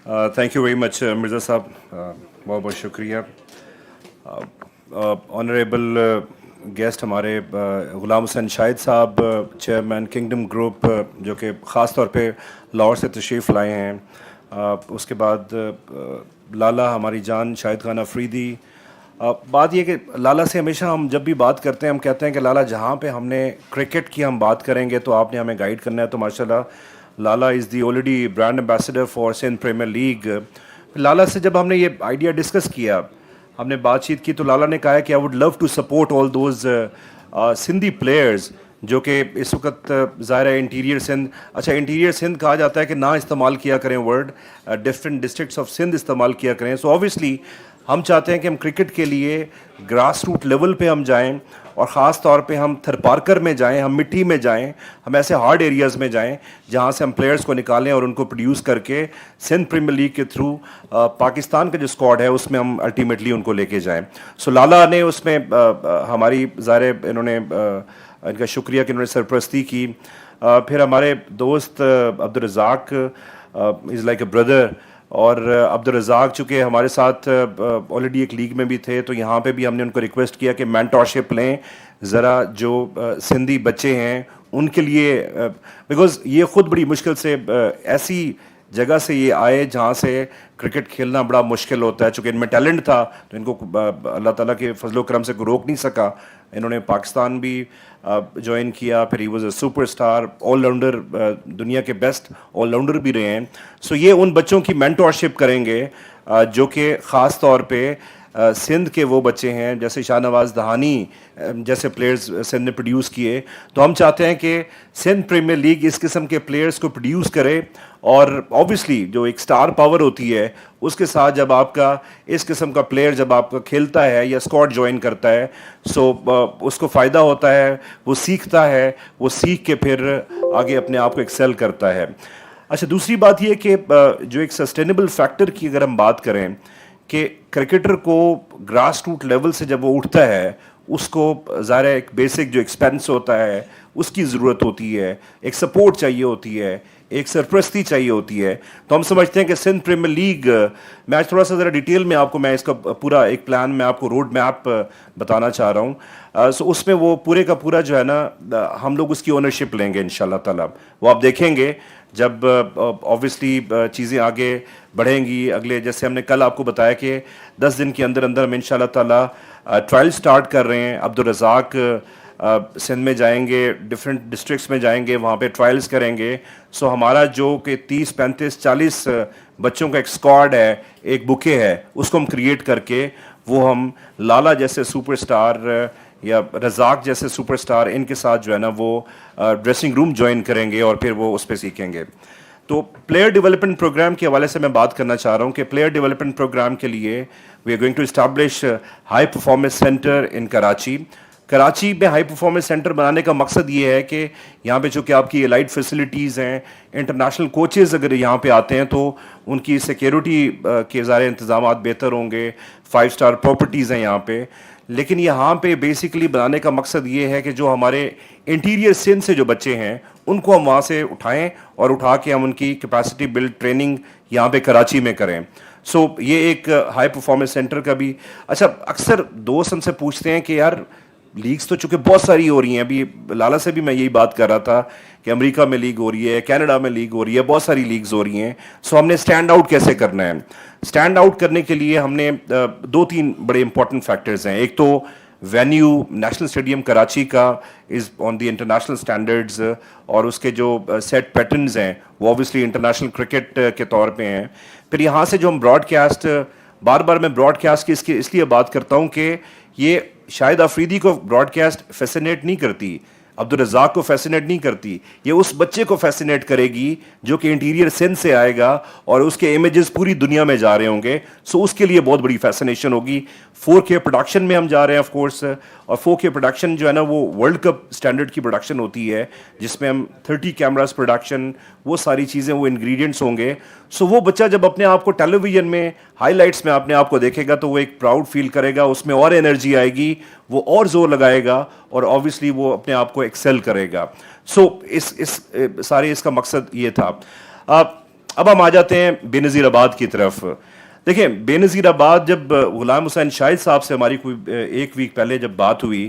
Thank you very much Mirza صاحب، بہت بہت شکریہ. آنریبل گیسٹ ہمارے غلام حسین شاہد صاحب، چیئرمین کنگڈم گروپ، جو کہ خاص طور پہ لاہور سے تشریف لائے ہیں. اس کے بعد لالا ہماری جان شاہد خان افریدی. بات یہ کہ لالا سے ہمیشہ ہم جب بھی بات کرتے ہیں ہم کہتے ہیں کہ لالا جہاں پہ ہم نے کرکٹ کی ہم بات کریں گے تو آپ نے ہمیں گائیڈ کرنا ہے. تو ماشاءاللہ Lala is the already brand ambassador for Sindh premier league. Lala سے جب ہم نے یہ آئیڈیا ڈسکس کیا، ہم نے بات چیت کی، تو لالا نے کہا کہ I would love to support all those Sindhi players جو کہ اس وقت ظاہر ہے انٹیریئر سندھ، اچھا انٹیریئر سندھ کہا جاتا ہے کہ نہ استعمال کیا کریں word, different districts of Sindh استعمال کیا کریں. سو آبویسلی ہم چاہتے ہیں کہ ہم کرکٹ کے لیے گراس روٹ لیول پہ ہم جائیں، اور خاص طور پہ ہم تھر پارکر میں جائیں، ہم مٹی میں جائیں، ہم ایسے ہارڈ ایریاز میں جائیں جہاں سے ہم پلیئرز کو نکالیں اور ان کو پروڈیوس کر کے سندھ پریمیئر لیگ کے تھرو پاکستان کا جو اسکواڈ ہے اس میں ہم الٹیمیٹلی ان کو لے کے جائیں. سو لالا نے اس میں ہماری ظاہر انہوں نے ان کا شکریہ کہ انہوں نے سرپرستی کی. پھر ہمارے دوست Abdul Razzaq is like a brother, اور عبدالرزاق چونکہ ہمارے ساتھ آلریڈی ایک لیگ میں بھی تھے، تو یہاں پہ بھی ہم نے ان کو ریکویسٹ کیا کہ مینٹورشپ لیں ذرا جو سندھی بچے ہیں ان کے لیے، بیکاز یہ خود بڑی مشکل سے ایسی جگہ سے یہ آئے جہاں سے کرکٹ کھیلنا بڑا مشکل ہوتا ہے. چونکہ ان میں ٹیلنٹ تھا تو ان کو اللہ تعالیٰ کے فضل و کرم سے کوئی روک نہیں سکا. انہوں نے پاکستان بھی جوائن کیا، پھر he was a super star all rounder, دنیا کے بیسٹ آل راؤنڈر بھی رہے ہیں. سو یہ ان بچوں کی مینٹورشپ کریں گے جو کہ خاص طور پہ سندھ کے وہ بچے ہیں جیسے شاہ نواز دہانی جیسے پلیئرز سندھ نے پروڈیوس کیے. تو ہم چاہتے ہیں کہ سندھ پریمیئر لیگ اس قسم کے پلیئرز کو پروڈیوس کرے، اور آبویسلی جو ایک سٹار پاور ہوتی ہے اس کے ساتھ جب آپ کا اس قسم کا پلیئر جب آپ کا کھیلتا ہے یا اسکواڈ جوائن کرتا ہے، سو اس کو فائدہ ہوتا ہے، وہ سیکھتا ہے، وہ سیکھ کے پھر آگے اپنے آپ کو ایکسل کرتا ہے. اچھا دوسری بات یہ کہ جو ایک سسٹینیبل فیکٹر کی اگر ہم بات کریں کہ کرکٹر کو گراس روٹ لیول سے جب وہ اٹھتا ہے اس کو ظاہر ہے ایک بیسک جو ایکسپینس ہوتا ہے اس کی ضرورت ہوتی ہے، ایک سپورٹ چاہیے ہوتی ہے، ایک سرپرستی چاہیے ہوتی ہے. تو ہم سمجھتے ہیں کہ سندھ پریمیئر لیگ، میں آج تھوڑا سا ذرا ڈیٹیل میں آپ کو میں اس کا پورا ایک پلان میں آپ کو روڈ میپ بتانا چاہ رہا ہوں. سو اس میں وہ پورے کا پورا جو ہے نا ہم لوگ اس کی اونرشپ لیں گے انشاءاللہ تعالیٰ. وہ آپ دیکھیں گے جب آبویسلی چیزیں آگے بڑھیں گی. اگلے جیسے ہم نے کل آپ کو بتایا کہ 10 دن کے اندر اندر ہم انشاءاللہ تعالیٰ ٹرائل سٹارٹ کر رہے ہیں. عبدالرزاق سندھ میں جائیں گے، ڈفرینٹ ڈسٹرکٹس میں جائیں گے، وہاں پہ ٹرائلز کریں گے. سو ہمارا جو کہ 30 35 40 بچوں کا ایک اسکواڈ ہے، ایک بکے ہے، اس کو ہم کریٹ کر کے وہ ہم لالا جیسے سپر اسٹار یا رزاق جیسے سپر اسٹار ان کے ساتھ جو ہے نا وہ ڈریسنگ روم جوائن کریں گے اور پھر وہ اس پہ سیکھیں گے. تو پلیئر ڈیولپمنٹ پروگرام کے حوالے سے میں بات کرنا چاہ رہا ہوں کہ پلیئر ڈیولپمنٹ پروگرام کے لیے we are going to establish high performance centre in Karachi. Karachi میں ہائی پرفارمنس سینٹر بنانے کا مقصد یہ ہے کہ یہاں پہ چونکہ آپ کی لائٹ فیسلٹیز ہیں، انٹرنیشنل کوچز اگر یہاں پہ آتے ہیں تو ان کی سیکیورٹی کے ظاہر انتظامات بہتر ہوں گے، 5 اسٹار پراپرٹیز ہیں یہاں پہ. لیکن یہاں پہ بیسیکلی بنانے کا مقصد یہ ہے کہ جو ہمارے انٹیریئر سندھ سے جو بچے ہیں ان کو ہم وہاں سے اٹھائیں اور اٹھا کے ہم ان کی کیپیسٹی بلڈ ٹریننگ یہاں پہ کراچی میں کریں. سو یہ ایک ہائی پرفارمنس سینٹر کا بھی. اچھا اکثر دوست ہم سے پوچھتے ہیں کہ یار لیگز تو چونکہ بہت ساری ہو رہی ہیں، ابھی لالا سے بھی میں یہی بات کر رہا تھا کہ امریکہ میں لیگ ہو رہی ہے، کینیڈا میں لیگ ہو رہی ہے، بہت ساری لیگز ہو رہی ہیں. سو ہم نے اسٹینڈ آؤٹ کیسے کرنا ہے؟ اسٹینڈ آؤٹ کرنے کے لیے ہم نے 2-3 بڑے امپورٹنٹ فیکٹرز ہیں. ایک تو وینیو نیشنل اسٹیڈیم کراچی کا از آن دی انٹرنیشنل اسٹینڈرڈز، اور اس کے جو سیٹ پیٹرنز ہیں وہ اوبیسلی انٹرنیشنل کرکٹ کے طور پہ ہیں. پھر یہاں سے جو ہم براڈ کاسٹ، بار بار میں براڈ کاسٹ کی اس لیے بات کرتا ہوں کہ یہ شاہد افریدی کو براڈ کاسٹ فیسینیٹ نہیں کرتی، عبدالرزاق کو فیسینیٹ نہیں کرتی، یہ اس بچے کو فیسینیٹ کرے گی جو کہ انٹیریئر سندھ سے آئے گا اور اس کے امیجز پوری دنیا میں جا رہے ہوں گے. سو اس کے لیے بہت بڑی فیسینیشن ہوگی. 4K پروڈکشن میں ہم جا رہے ہیں آف کورس، اور 4K پروڈکشن جو ہے نا وہ ورلڈ کپ اسٹینڈرڈ کی پروڈکشن ہوتی ہے جس میں ہم 30 کیمراز پروڈکشن، وہ ساری چیزیں، وہ انگریڈینٹس ہوں گے. سو وہ بچہ جب اپنے آپ کو ٹیلی ویژن میں ہائی لائٹس میں اپنے آپ کو دیکھے گا تو وہ ایک پراؤڈ فیل کرے گا، اس میں اور انرجی آئے گی، وہ اور زور لگائے گا اور آبویسلی وہ اپنے آپ کو ایکسل کرے گا. سو اس سارے اس کا مقصد یہ تھا. اب ہم آ جاتے ہیں بے نظیر آباد کی طرف. دیکھیں بے نظیر آباد جب غلام حسین شاہد صاحب سے ہماری کوئی ایک ویک پہلے جب بات ہوئی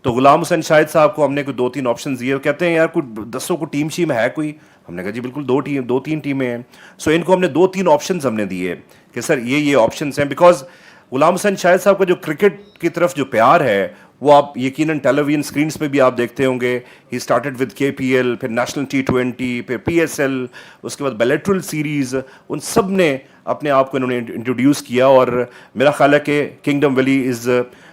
تو غلام حسین شاہد صاحب کو ہم نے کوئی 2-3 آپشنز دیے. وہ کہتے ہیں یار کوئی دسوں کو ٹیم شیم ہے کوئی. ہم نے کہا جی بالکل 2-3 ٹیمیں ہیں. سو ان کو ہم نے 2-3 آپشنز ہم نے دیے کہ سر یہ آپشنز ہیں, بیکاز غلام حسین شاہد صاحب کا جو کرکٹ کی طرف جو پیار ہے وہ آپ یقیناً ٹیلی ویژن اسکرینس پہ بھی آپ دیکھتے ہوں گے. ہی اسٹارٹڈ ود KPL, پھر نیشنل T20, پھر PSL, اس کے بعد بیلیٹرل سیریز, ان سب نے اپنے آپ کو انہوں نے انٹروڈیوس کیا. اور میرا خیال ہے کہ Kingdom Valley is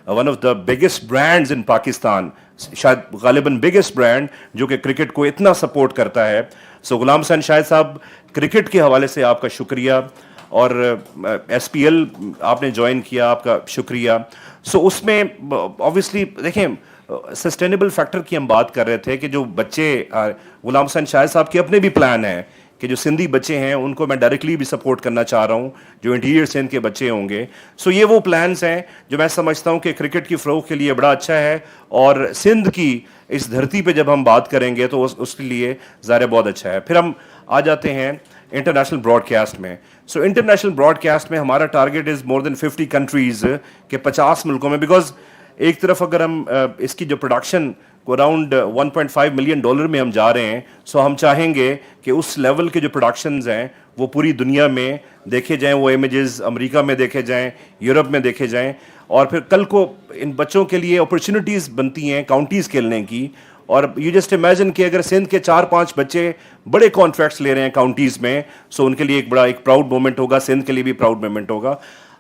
one of the biggest brands in Pakistan, شاید غالباً بگیسٹ برانڈ جو کہ کرکٹ کو اتنا سپورٹ کرتا ہے. سو غلام حسین شاہد صاحب کرکٹ کے حوالے سے آپ کا شکریہ, اور SPL آپ نے جوائن کیا, آپ کا شکریہ. سو اس میں آبویسلی دیکھیں سسٹینیبل فیکٹر کی ہم بات کر رہے تھے کہ جو بچے غلام حسین شاہد صاحب کے اپنے بھی پلان ہیں کہ جو سندھی بچے ہیں ان کو میں ڈائریکٹلی بھی سپورٹ کرنا چاہ رہا ہوں جو انٹیریئر سندھ کے بچے ہوں گے. سو یہ وہ پلانز ہیں جو میں سمجھتا ہوں کہ کرکٹ کی فروغ کے لیے بڑا اچھا ہے, اور سندھ کی اس دھرتی پہ جب ہم بات کریں گے تو اس کے لیے ظاہر بہت اچھا ہے. پھر ہم آ جاتے ہیں انٹرنیشنل براڈ کاسٹ میں. سو انٹرنیشنل براڈ کاسٹ میں ہمارا target is more then 50 countries کے 50 ملکوں میں, بیکاز ایک طرف اگر ہم اس کی جو پروڈکشن کو اراؤنڈ $1.5 ملین میں ہم جا رہے ہیں, سو ہم چاہیں گے کہ اس لیول کے جو پروڈکشنز ہیں وہ پوری دنیا میں دیکھے جائیں, وہ امیجز امریکہ میں دیکھے جائیں, یورپ میں دیکھے جائیں, اور پھر کل کو ان بچوں کے لیے اپرچونیٹیز بنتی ہیں کاؤنٹیز کھیلنے کی. اور یو جسٹ امیجن کہ اگر سندھ کے 4-5 بچے بڑے کانٹریکٹس لے رہے ہیں کاؤنٹیز میں, سو ان کے لیے ایک پراؤڈ مومنٹ ہوگا, سندھ کے لیے بھی پراؤڈ مومنٹ ہوگا.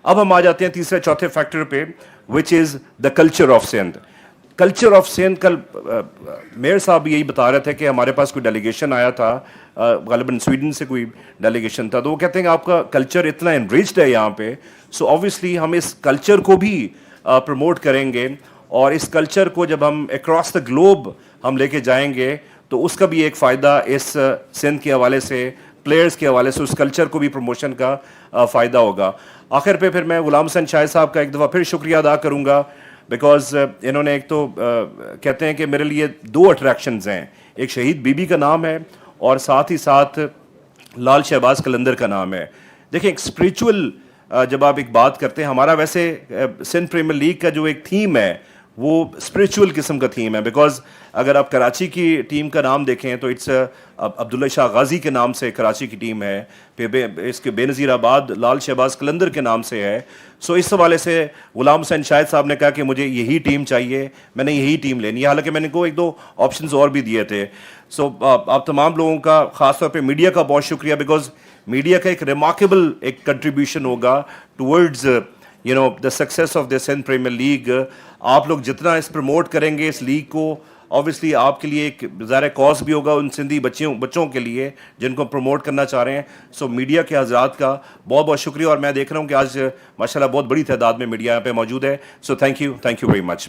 اب ہم آ جاتے ہیں تیسرے چوتھے فیکٹر پہ, which is the culture of Sindh. Culture of Sindh, کل میئر صاحب یہی بتا رہے تھے کہ ہمارے پاس کوئی ڈیلیگیشن آیا تھا, غالباً سویڈن سے کوئی ڈیلیگیشن تھا, تو وہ کہتے ہیں کہ آپ کا کلچر اتنا انریچڈ ہے یہاں پہ, سو آبویسلی ہم اس کلچر کو بھی پروموٹ کریں گے, اور اس کلچر کو جب ہم اکراس دا گلوب ہم لے کے جائیں گے تو اس کا بھی ایک فائدہ اس سندھ کے حوالے سے, پلیئرز کے حوالے سے اس کلچر کو بھی پروموشن کا فائدہ ہوگا. آخر پہ پھر میں غلام حسین شاہد صاحب کا ایک دفعہ پھر شکریہ ادا کروں گا, بیکاز انہوں نے ایک تو کہتے ہیں کہ میرے لیے 2 اٹریکشنز ہیں, ایک شہید بی بی کا نام ہے اور ساتھ ہی ساتھ لال شہباز قلندر کا نام ہے. دیکھیں ایک اسپریچول جب آپ ایک بات کرتے ہیں, ہمارا ویسے سندھ پریمیئر لیگ کا جو ایک تھیم ہے وہ اسپریچول قسم کا تھیم ہے, بیکاز اگر آپ کراچی کی ٹیم کا نام دیکھیں تو اٹس عبداللہ شاہ غازی کے نام سے کراچی کی ٹیم ہے, پھر اس کے بے نظیر آباد لال شہباز قلندر کے نام سے ہے. سو اس حوالے سے غلام حسین شاہد صاحب نے کہا کہ مجھے یہی ٹیم چاہیے, میں نے یہی ٹیم لینی ہے, حالانکہ میں نے کو 1-2 آپشنز اور بھی دیے تھے. سو آپ تمام لوگوں کا, خاص طور پہ میڈیا کا بہت شکریہ, بیکاز میڈیا کا ایک ریمارکیبل ایک کنٹریبیوشن ہوگا towards the success of the Sindh premier league. آپ لوگ جتنا اس پروموٹ کریں گے اس لیگ کو, آبویسلی آپ کے لیے ایک ظاہر کاز بھی ہوگا ان سندھی بچوں کے لیے جن کو پروموٹ کرنا چاہ رہے ہیں. سو میڈیا کے حضرات کا بہت بہت شکریہ, اور میں دیکھ رہا ہوں کہ آج ماشاءاللہ بہت بڑی تعداد میں میڈیا یہاں پہ موجود ہے. So thank you very much.